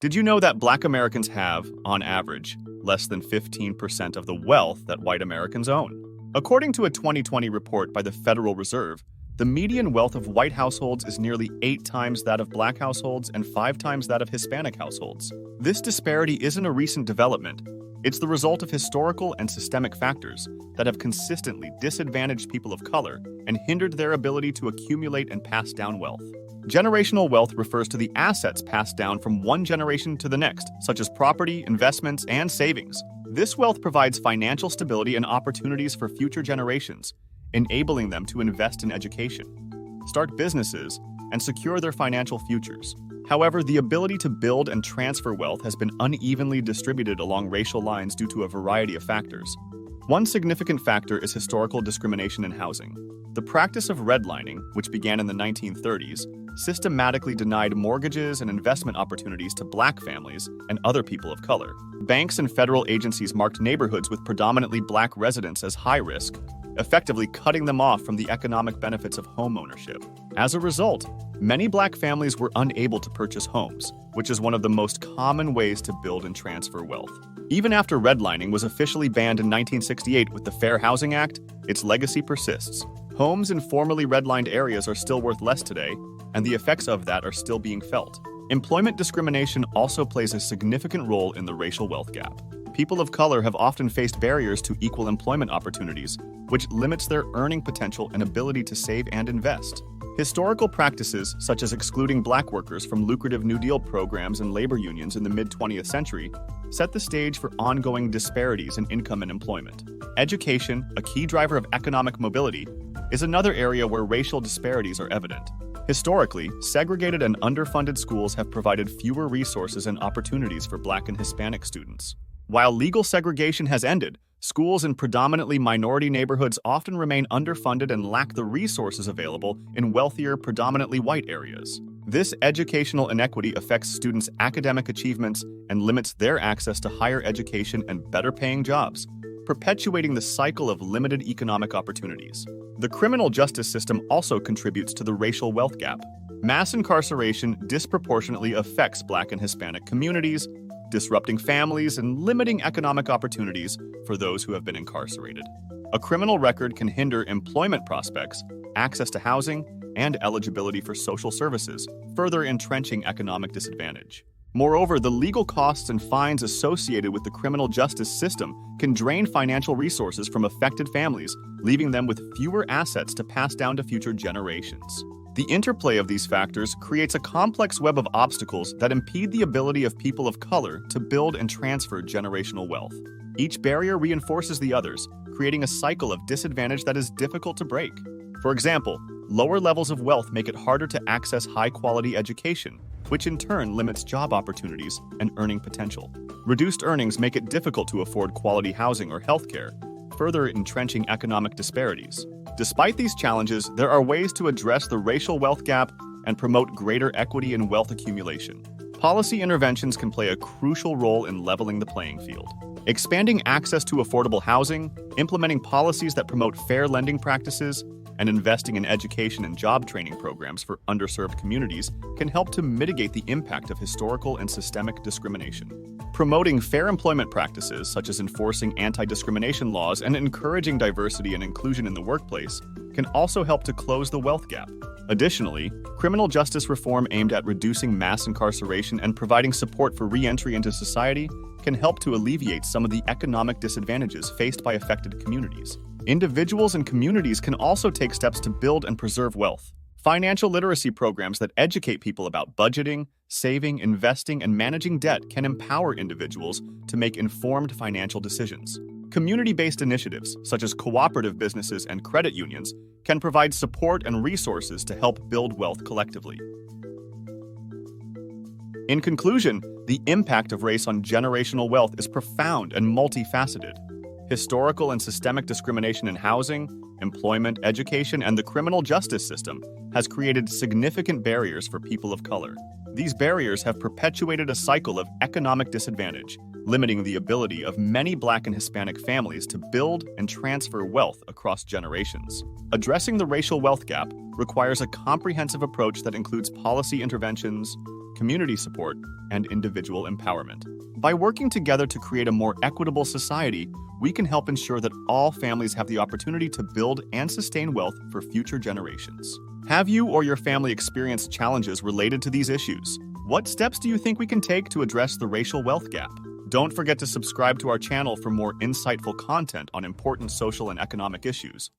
Did you know that Black Americans have, on average, less than 15% of the wealth that white Americans own? According to a 2020 report by the Federal Reserve, the median wealth of white households is nearly 8 times that of black households and 5 times that of Hispanic households. This disparity isn't a recent development. It's the result of historical and systemic factors that have consistently disadvantaged people of color and hindered their ability to accumulate and pass down wealth. Generational wealth refers to the assets passed down from one generation to the next, such as property, investments, and savings. This wealth provides financial stability and opportunities for future generations, enabling them to invest in education, start businesses, and secure their financial futures. However, the ability to build and transfer wealth has been unevenly distributed along racial lines due to a variety of factors. One significant factor is historical discrimination in housing. The practice of redlining, which began in the 1930s, systematically denied mortgages and investment opportunities to black families and other people of color. Banks and federal agencies marked neighborhoods with predominantly black residents as high risk, effectively cutting them off from the economic benefits of homeownership. As a result, many black families were unable to purchase homes, which is one of the most common ways to build and transfer wealth. Even after redlining was officially banned in 1968 with the Fair Housing Act, its legacy persists. Homes in formerly redlined areas are still worth less today, and the effects of that are still being felt. Employment discrimination also plays a significant role in the racial wealth gap. People of color have often faced barriers to equal employment opportunities, which limits their earning potential and ability to save and invest. Historical practices, such as excluding black workers from lucrative New Deal programs and labor unions in the mid-20th century, set the stage for ongoing disparities in income and employment. Education, a key driver of economic mobility, is another area where racial disparities are evident. Historically, segregated and underfunded schools have provided fewer resources and opportunities for black and Hispanic students. While legal segregation has ended, schools in predominantly minority neighborhoods often remain underfunded and lack the resources available in wealthier, predominantly white areas. This educational inequity affects students' academic achievements and limits their access to higher education and better-paying jobs, perpetuating the cycle of limited economic opportunities. The criminal justice system also contributes to the racial wealth gap. Mass incarceration disproportionately affects black and Hispanic communities, disrupting families and limiting economic opportunities for those who have been incarcerated. A criminal record can hinder employment prospects, access to housing, and eligibility for social services, further entrenching economic disadvantage. Moreover, the legal costs and fines associated with the criminal justice system can drain financial resources from affected families, leaving them with fewer assets to pass down to future generations. The interplay of these factors creates a complex web of obstacles that impede the ability of people of color to build and transfer generational wealth. Each barrier reinforces the others, creating a cycle of disadvantage that is difficult to break. For example, lower levels of wealth make it harder to access high-quality education, which in turn limits job opportunities and earning potential. Reduced earnings make it difficult to afford quality housing or healthcare, further entrenching economic disparities. Despite these challenges, there are ways to address the racial wealth gap and promote greater equity in wealth accumulation. Policy interventions can play a crucial role in leveling the playing field. Expanding access to affordable housing, implementing policies that promote fair lending practices, and investing in education and job training programs for underserved communities can help to mitigate the impact of historical and systemic discrimination. Promoting fair employment practices, such as enforcing anti-discrimination laws and encouraging diversity and inclusion in the workplace, can also help to close the wealth gap. Additionally, criminal justice reform aimed at reducing mass incarceration and providing support for re-entry into society can help to alleviate some of the economic disadvantages faced by affected communities. Individuals and communities can also take steps to build and preserve wealth. Financial literacy programs that educate people about budgeting, saving, investing, and managing debt can empower individuals to make informed financial decisions. Community-based initiatives, such as cooperative businesses and credit unions, can provide support and resources to help build wealth collectively. In conclusion, the impact of race on generational wealth is profound and multifaceted. Historical and systemic discrimination in housing, employment, education, and the criminal justice system has created significant barriers for people of color. These barriers have perpetuated a cycle of economic disadvantage, limiting the ability of many Black and Hispanic families to build and transfer wealth across generations. Addressing the racial wealth gap requires a comprehensive approach that includes policy interventions, community support, and individual empowerment. By working together to create a more equitable society, we can help ensure that all families have the opportunity to build and sustain wealth for future generations. Have you or your family experienced challenges related to these issues? What steps do you think we can take to address the racial wealth gap? Don't forget to subscribe to our channel for more insightful content on important social and economic issues.